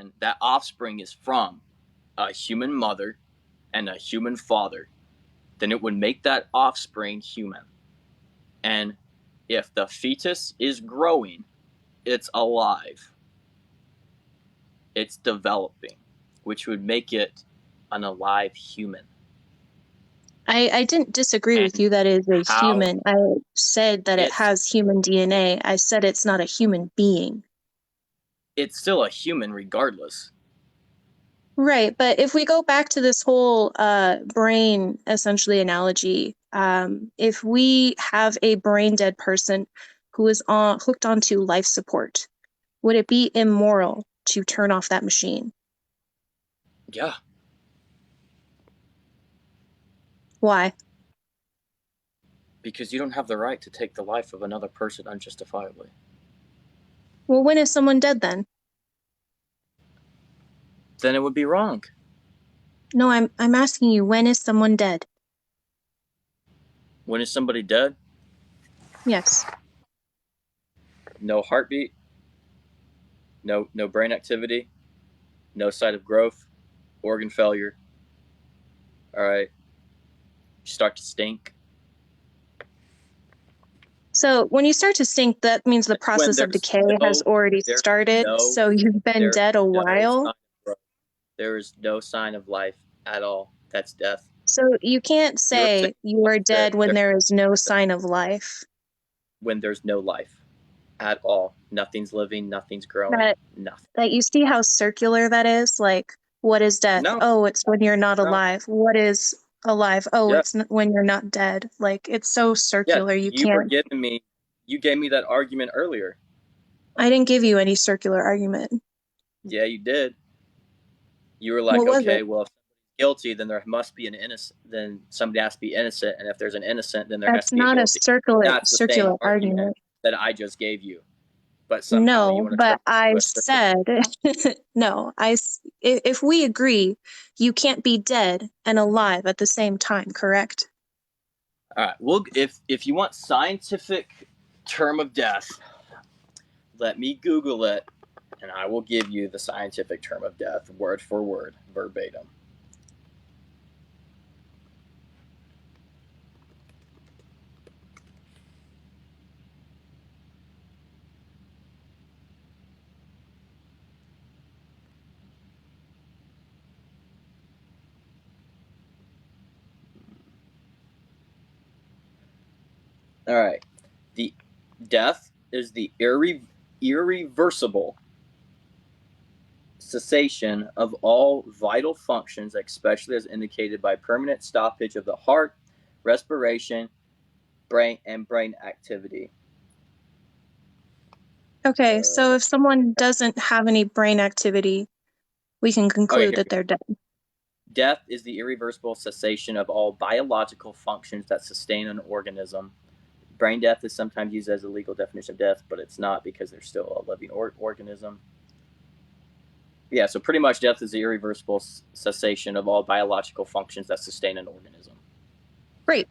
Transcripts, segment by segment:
and that offspring is from a human mother and a human father, then it would make that offspring human. And if the fetus is growing, it's alive, it's developing, which would make it an alive human. I didn't disagree with you that it is a human. I said that it has human DNA. I said it's not a human being. It's still a human regardless. Right, but if we go back to this whole brain essentially analogy, if we have a brain dead person who is hooked onto life support, would it be immoral to turn off that machine? Yeah. Why? Because you don't have the right to take the life of another person unjustifiably. Well, when is someone dead then? Then it would be wrong. No, I'm asking you, when is someone dead? When is somebody dead? Yes. No heartbeat, no brain activity, no sign of growth, organ failure. All right. You start to stink. So when you start to stink, that means the process of decay has already started. So you've been dead a while. There is no sign of life at all. That's death. So you can't say you are dead when there is no sign of life. When there's no life at all. Nothing's living, nothing's growing, nothing. That you see how circular that is? Like, what is death? No. Oh, it's when you're not alive. What is alive? Oh, it's when you're not dead. Like, it's so circular. You gave me that argument earlier. I didn't give you any circular argument. Yeah, you did. You were like, okay, well, if somebody's guilty, then there must be an innocent. Then somebody has to be innocent, and if there's an innocent, then there has to be a guilty. That's not a circular argument that I just gave you. But no, but I said no. If we agree, you can't be dead and alive at the same time, correct? All right. Well, if you want scientific term of death, let me Google it, and I will give you the scientific term of death, word for word, verbatim. All right. The death is the irreversible cessation of all vital functions, especially as indicated by permanent stoppage of the heart, respiration, brain activity. Okay, so if someone doesn't have any brain activity, we can conclude that they're dead. Death is the irreversible cessation of all biological functions that sustain an organism. Brain death is sometimes used as a legal definition of death, but it's not because there's still a living organism. Yeah, so pretty much death is the irreversible cessation of all biological functions that sustain an organism. Great.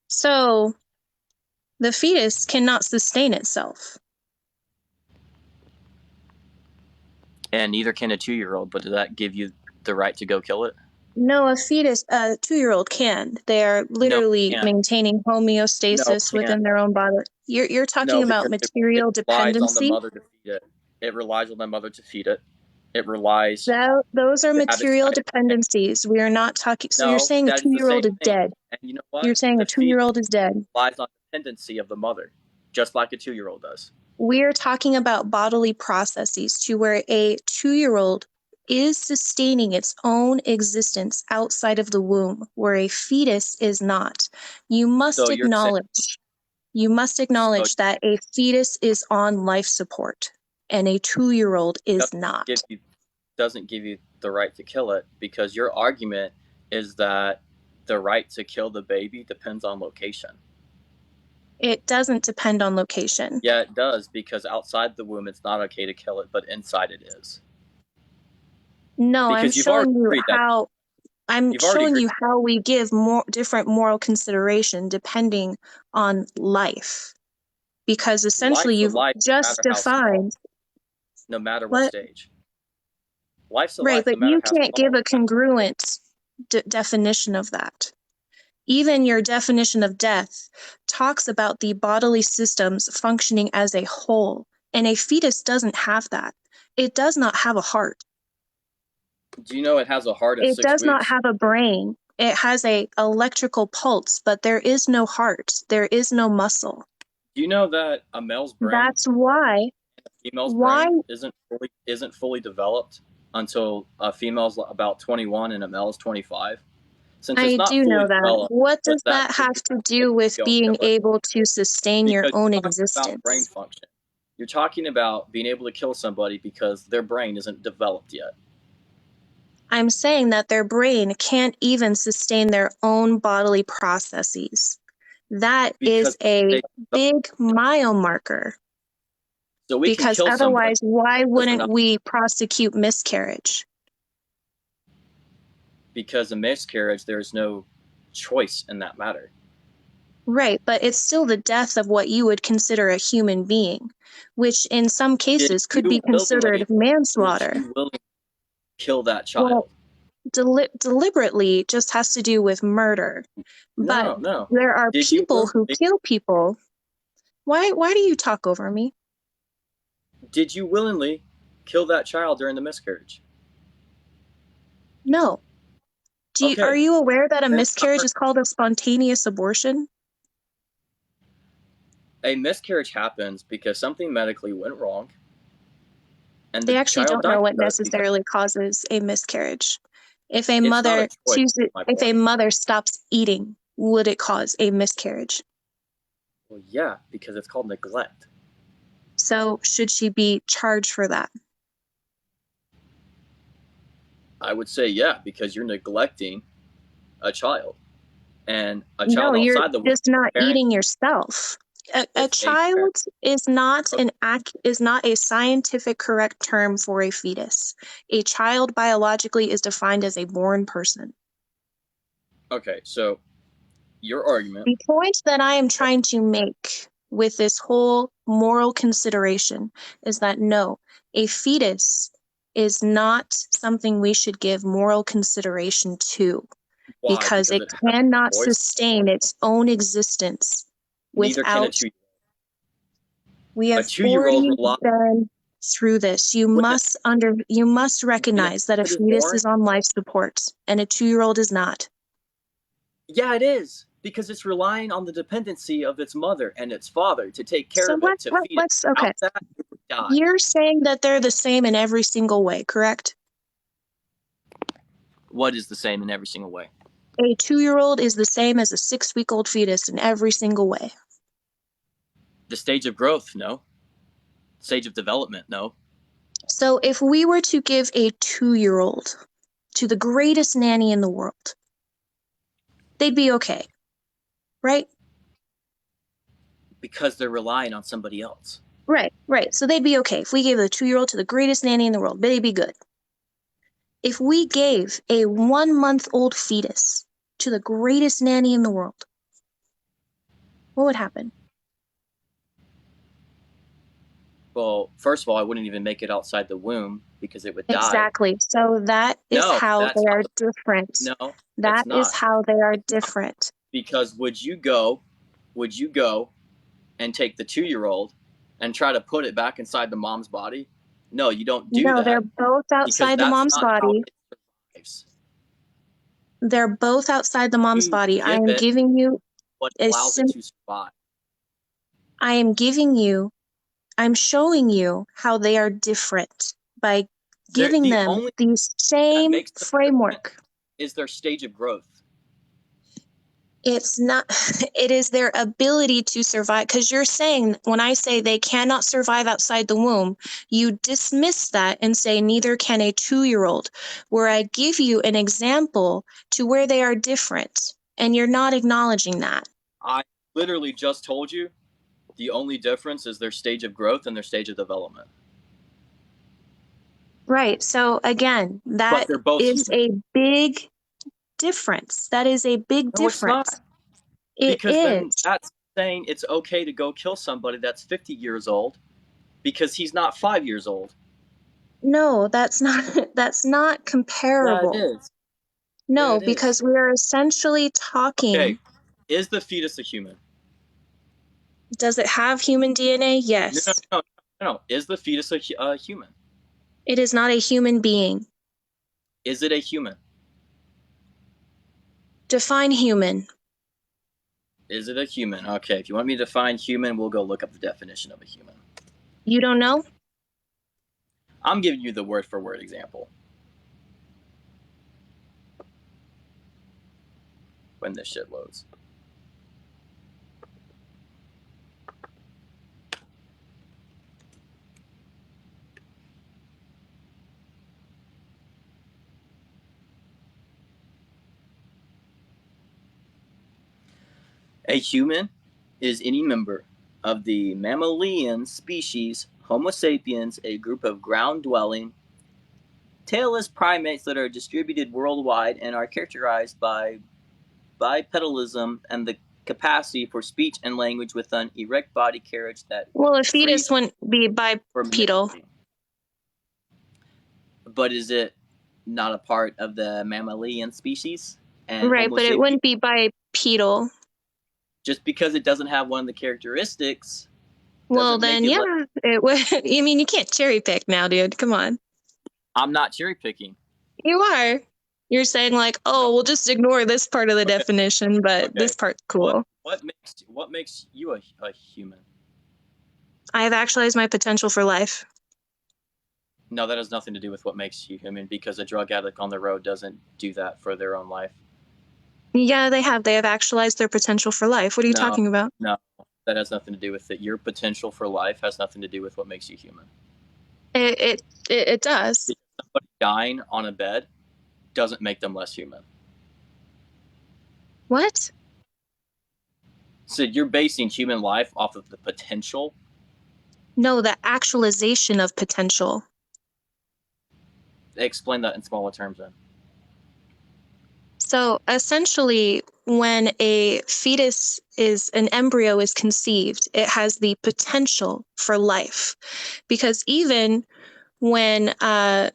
So the fetus cannot sustain itself. And neither can a 2-year-old, but does that give you the right to go kill it? No, a 2-year-old can. They are literally maintaining homeostasis within their own body. You're talking about material dependency. It relies on the mother to feed it. It relies. Those are material dependencies. We are not talking. So you're saying a 2-year-old is dead. And you know what? You're saying a 2-year-old is dead. Relies on dependency of the mother, just like a 2-year-old does. We're talking about bodily processes to where a 2-year-old is sustaining its own existence outside of the womb, where a fetus is not. You must acknowledge that a fetus is on life support and a 2-year-old is not. Doesn't give you the right to kill it, because your argument is that the right to kill the baby depends on location. It doesn't depend on location. Yeah, it does, because outside the womb it's not okay to kill it, but inside it is. No, because I'm showing you how we give more different moral consideration depending on life. Because essentially you've just defined, no matter what stage. Life's a Right, life, but no matter you how can't small give it a happens. congruent definition of that. Even your definition of death talks about the bodily systems functioning as a whole, and a fetus doesn't have that. It does not have a heart. Do you know it has a heart at It six does not weeks? have a brain. It has a electrical pulse, but there is no heart. There is no muscle. Do you know that a male's brain, That's why female's why brain, isn't fully developed until a female's about 21 and a male's 25? Since it's I not do fully know that. developed, What does does that that make have it to okay do to with go and being kill it? able to sustain your Because own you're talking about brain existence? function. You're talking about being able to kill somebody because their brain isn't developed yet. I'm saying that their brain can't even sustain their own bodily processes. That Because is a they big mile marker, so we can because kill somebody otherwise, why because they're wouldn't not, we prosecute miscarriage? because a miscarriage there's no choice in that matter. Right, but it's still the death of what you would consider a human being, which in some Did cases could you be considered did manslaughter. you willingly kill that Well, child? deliberately just has to do with murder. But No. there are Did you people who willingly kill people. Why do you talk over me? did you willingly kill that child during the miscarriage? No. Are Okay, you aware that a then miscarriage is called a spontaneous abortion? a miscarriage happens because something medically went wrong and They the actually child don't know died what because necessarily causes a miscarriage. it's not a choice, my If a point. mother stops eating, would it cause a miscarriage? Well, yeah, because it's called neglect. So should she be charged for that? I would say yeah, because you're neglecting a child. And a No, child you're outside the womb, just not parent eating yourself. A is a parent. child is not Okay, is not a scientific correct term for a fetus. A child biologically is defined as a born person. okay, so your argument. The point that I am trying to make with this whole moral consideration is that no, a fetus is not something we should give moral consideration to, Why? because Because it it has cannot a choice. sustain its own existence Neither can a without. 2. We A have 2-year-old already rely been through this. when You must when an recognize that a infant is fetus born. is on life support and a 2-year-old is not. Yeah, it is because it's relying on the dependency of its mother and its father to take care So of it, to feed it. let's okay. Without that, it would die. You're saying that they're the same in every single way, correct? What is the same in every single way? A 2-year-old is the same as a 6-week-old fetus in every single way. The stage of growth, no. Stage of development, no. So if we were to give a 2-year-old to the greatest nanny in the world, they'd be okay, right? Because they're relying on somebody else. Right. So they'd be okay. If we gave a 2-year-old to the greatest nanny in the world, they'd be good. If we gave a 1-month-old fetus to the greatest nanny in the world, what would happen? Well, first of all, I wouldn't even make it outside the womb because it would die. Exactly. So that is No, how that's they how are the different. no, That it's is not. how they are It's not. different. Because would you go and take the 2-year-old and try to put it back inside the mom's body? No, you don't do No, they're that both because outside the that's mom's not how body. it survives. They're both outside the mom's You body. give it what A allows it sim- to survive. I am giving you I'm showing you how they are different by giving The them only the that same makes them different framework. is their stage of growth. It's not, it is their ability to survive. Because you're saying, when I say they cannot survive outside the womb, you dismiss that and say neither can a 2-year-old, where I give you an example to where they are different. And you're not acknowledging that. I literally just told you the only difference is their stage of growth and their stage of development. Right. So again, But that they're both is human. a big difference. That is a big No, it's not. difference. It Because then is. that's saying it's okay to go kill somebody that's 50 years old because he's not 5 years old. No, that's not that's not Yeah, it comparable. is. That's not Yeah, it comparable. is. Yeah, No, it is. because we are essentially Okay, talking. is the fetus a human? Does it have human DNA? No, no, Yes. no, no. Is the fetus a human? It is not a human being. Is it a human? Define human. Is it a human? Okay, if you want me to define human, we'll go look up the definition of a human. You don't know? I'm giving you the word for word example when this shit loads. A human is any member of the mammalian species Homo sapiens, a group of ground dwelling, tailless primates that are distributed worldwide and are characterized by bipedalism and the capacity for speech and language with an erect body carriage that Well, a free fetus wouldn't be for bipedal. manipulating. But is it not a part of the mammalian species and Right, Homo but it sapiens? wouldn't be bipedal. Just because it doesn't have one of the characteristics Well, doesn't make then, it yeah, less. it would. I mean, you can't cherry pick now, dude. Come on. I'm not cherry picking. You are. You're saying, like, No. oh, we'll just ignore this part of the Okay. definition, but Okay. this part's What cool. what makes you a human? I have actualized my potential for life. No, that has nothing to do with what makes you human because a drug addict on the road doesn't do that for their own life. Yeah, they have. They have actualized their potential for life. What are you No, talking about? no, that has nothing to do with it. Your potential for life has nothing to do with what makes you human. It it it does. Because somebody dying on a bed doesn't make them less human. What? So you're basing human life off of the potential. No, the actualization of potential. Explain that in smaller terms then. So essentially, when a fetus is an embryo is conceived, it has the potential for life. Because even when an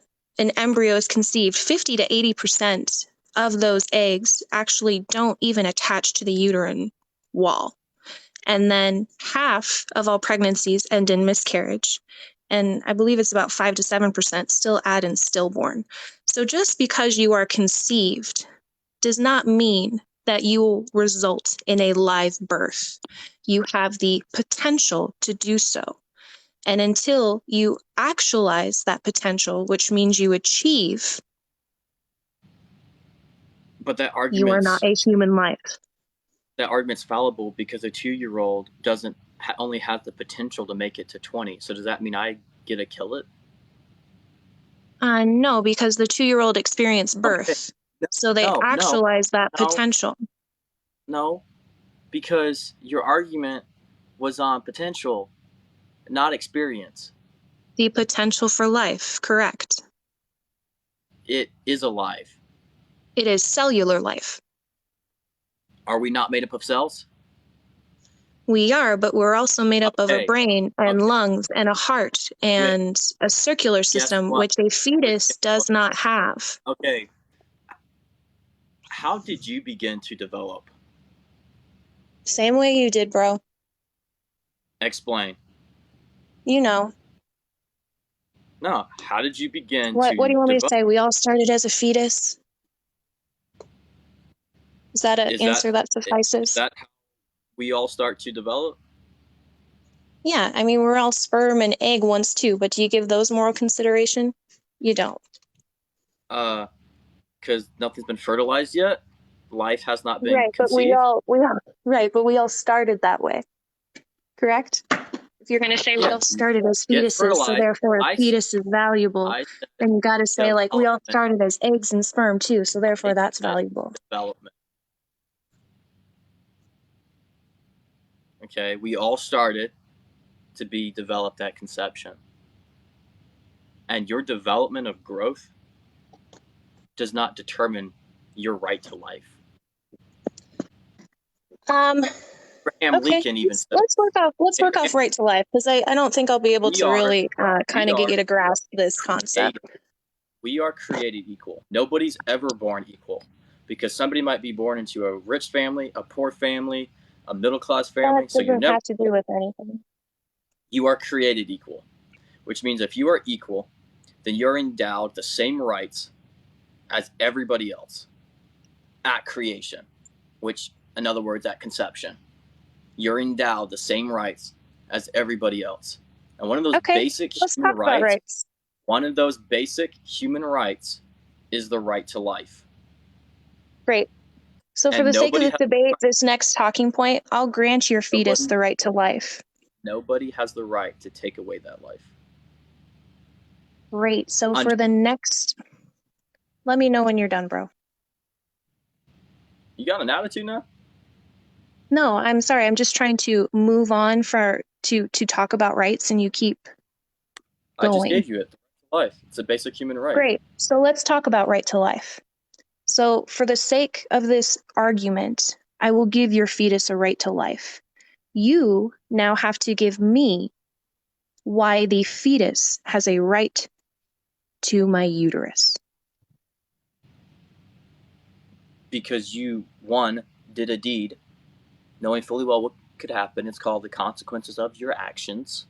embryo is conceived, 50 to 80% of those eggs actually don't even attach to the uterine wall. And then half of all pregnancies end in miscarriage. And I believe it's about 5 to 7% still add in stillborn. So just because you are conceived does not mean that you will result in a live birth. You have the potential to do so. And until you actualize that potential, which means you achieve, But you are not a human life. that argument's fallible because a 2-year-old doesn't only have the potential to make it to 20. So does that mean I get to kill it? No, because the 2-year-old experienced Okay. birth. So they No, no, actualize that no, potential. no, because your argument was on potential, not experience. The potential for life, correct. It is alive. It is cellular life. Are we not made up of cells? We are, but we're also made up of a Okay, brain and okay. lungs and a heart Good. and a circular Guess system, what? which a Guess fetus what? does not have. Okay. How did you begin to develop? Same way you did, bro. Explain. You know. No. How did you begin What do to you want me to develop? say? We all started as a fetus? Is that an Is that answer that is suffices? that how we all start to develop? Yeah, I mean, we're all sperm and egg once too, but do you give those moral consideration? You don't. Uh, because nothing's been fertilized yet. Life has not been Right, but conceived. right, but we all started that way, correct? If you're gonna say we Yeah, all started as get fetuses, so fertilized. therefore a fetus is valuable, I said then you gotta say like we all development. started as eggs and sperm too, so therefore I that's said valuable. development. Okay, we all started to be developed at conception, and your development of growth does not determine your right to life. Um, Abraham Okay, Lincoln even said let's work Abraham, off right to life, because I don't think I'll be able we to are really we kind of get are you to grasp this concept. created we are created equal. Nobody's ever born equal because somebody might be born into a rich family, a poor family, a middle class That family. So you're doesn't never have to do with anything. you are created equal, which means if you are equal, then you're endowed the same rights as everybody else at creation, which in other words at conception. You're endowed the same rights as everybody else. And Okay, let's talk about rights. one of those basic human rights is the right to life. Great. So for And the sake of this debate, this next talking point, I'll grant your fetus nobody the right to life. nobody has the right to take away that life. Great. So Un- for the next, let me know when you're done, bro. you got an attitude now? No, I'm sorry. I'm just trying to move on to talk about rights, and you keep I just going. gave you it. Life. It's a basic human right. Great. So let's talk about right to life. So for the sake of this argument, I will give your fetus a right to life. You now have to give me why the fetus has a right to my uterus. Because you, one, did a deed knowing fully well what could happen. It's called the consequences of your actions.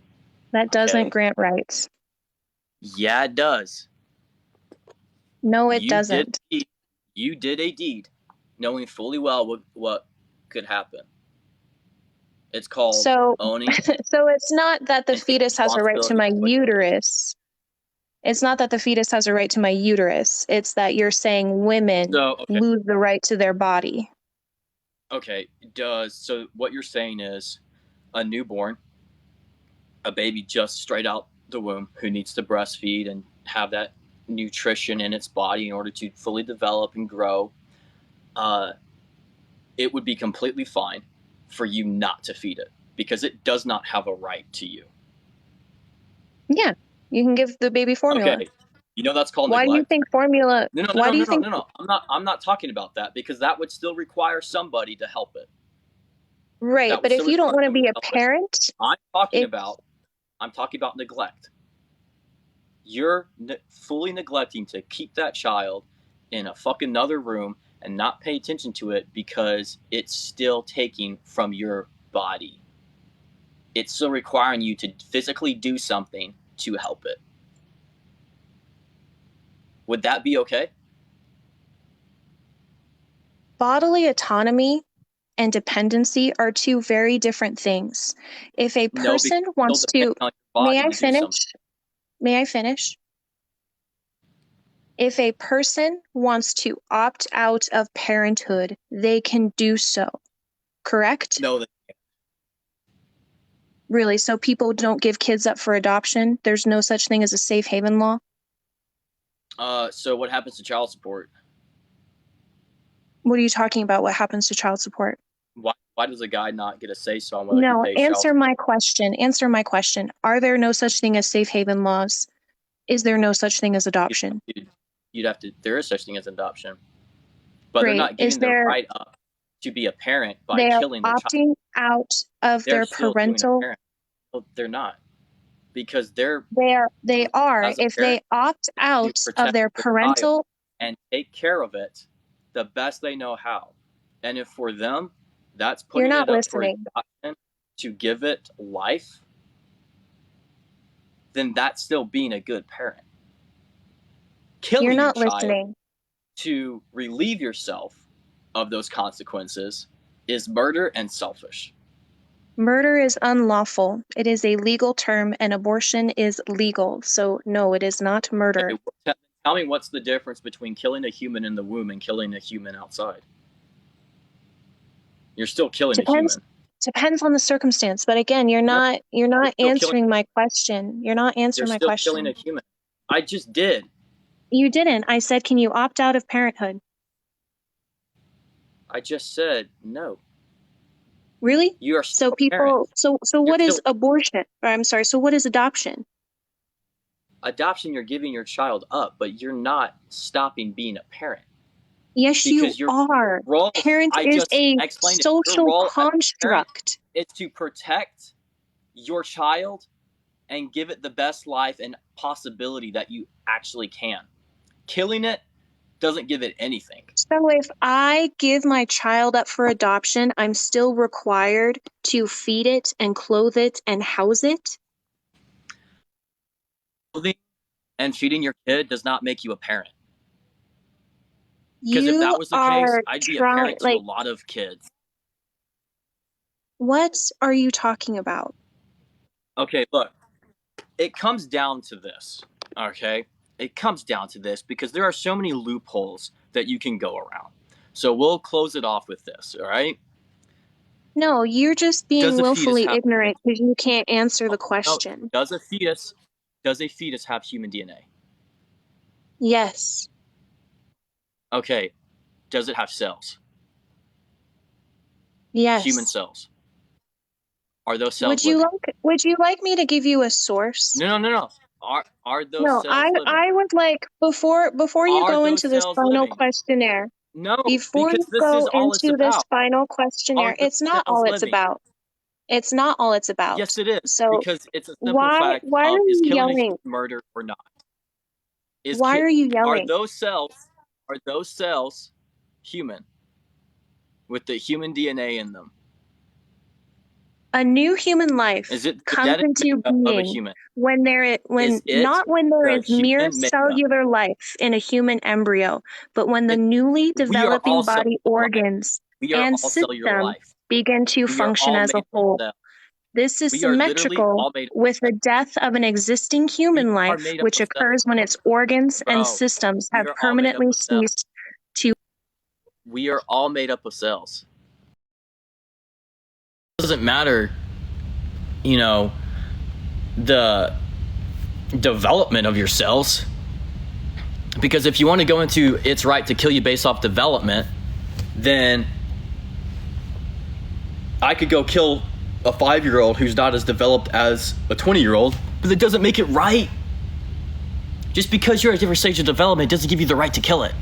That doesn't Okay. grant rights. Yeah, it does. No, it You did doesn't. you did a deed knowing fully well what could happen. It's called So, owning so it's not that the and taking fetus has a right to responsibility my for what you did. uterus. It's not that the fetus has a right to my uterus. It's that you're saying women So, okay. lose the right to their body. Okay, so what you're saying is a newborn, a baby just straight out the womb who needs to breastfeed and have that nutrition in its body in order to fully develop and grow, uh, it would be completely fine for you not to feed it because it does not have a right to you. Yeah, you can give the baby formula. Okay, you know that's called Why do you neglect. think formula? No, no, no, Why no, do no, you no, think? no, no. I'm not talking about that because that would still require somebody to help it. Right, That would but still if you don't require want to somebody be to a help it. parent, I'm talking it about I'm talking about neglect. You're fully neglecting to keep that child in a fucking another room and not pay attention to it because it's still taking from your body. It's still requiring you to physically do something to help it. Would that be okay? bodily autonomy and dependency are two very different things. If a No, because person you're still wants to, depending on your may body I to do something. finish? May I finish? If a person wants to opt out of parenthood, they can do so, correct? No, Really? So people don't give kids up for adoption? There's no such thing as a safe haven law? so what happens to child support? What are you talking about? What happens to child support? Why does a guy not get a say so on whether he No, pays child answer support? my question. Answer my question. Are there no such thing as safe haven laws? Is there no such thing as adoption? You'd have to. There is such thing as adoption, but they're Great. not Is giving their there, right up to be a parent by they are killing their child. opting out of They're their still doing a parental, parent. Well, they're not because their they job are, as a if parent they opt is to out of protect their their child parental, and take care of it the best they know how. And if for them, that's you're putting not it up for listening. adoption to give it life, then that's still being a good parent. You're Killing your not child listening. to relieve yourself of those consequences is murder and selfish. Murder is unlawful. It is a legal term, and abortion is legal. So, no, it is not murder. Okay, tell me what's the difference between killing a human in the womb and killing a human outside? You're still killing a Depends human. depends on the circumstance. But again, No, you're you're not still killing. answering my question. You're not You're answering my still killing a question. human. I just did. You didn't. I said, can you opt out of parenthood? I just said no. Really? You are So still a parent. people, so You're what is still abortion? Or, I'm sorry. So what is adoption? adoption. You're giving your child up, but you're not stopping being a parent. Yes, you because your are. role, Parent I is just a explained it, your social role as a parent construct. is to protect your child and give it the best life and possibility that you actually can. Killing it doesn't give it anything. So if I give my child up for adoption, I'm still required to feed it and clothe it and house it? Clothing and feeding your kid does not make you a parent. Because if You that was the case, are I'd be a trying, parent to a like, lot of kids. what are you talking about? Okay, look, it comes down to this, okay? It comes down to this because there are so many loopholes that you can go around. So we'll close it off with this, all right? No, you're just Does being a fetus willfully have ignorant because you can't answer the no, question. does a fetus have human DNA? Yes. Okay, does it have cells? Human Yes. cells. Are those cells living? Would you like me to give you a source? No. Are those No, cells living? I would like before you Are go those into this cells final living? questionnaire, No, before because you this go is all it's into this about. final Are questionnaire, those it's not cells all it's living? about. It's not all it's about. Yes, it is, So because it's a simple fact why are of is you killing a human yelling? murder or not? Is Why ki- are you are yelling? those cells are those cells human with the human DNA in them? A new human life Is it the comes genetic into makeup of a being human? when Is it not when there the is mere human makeup? cellular life in a human embryo, but when the It, newly we are developing all body cellular life. organs We are and all cellular system life. begin to We are function all as a made up whole. of cells. This is We are literally symmetrical all made up with of the cells. death of an existing We human are life, made up which of cells, occurs when its organs and bro. systems We have are all made up permanently of cells. ceased to. We are all made up of cells. It doesn't matter, you know, the development of your cells. Because if you want to go into its right to kill you based off development, then I could go kill a 5-year-old who's not as developed as a 20-year-old, but it doesn't make it right. Just because you're at a different stage of development doesn't give you the right to kill it.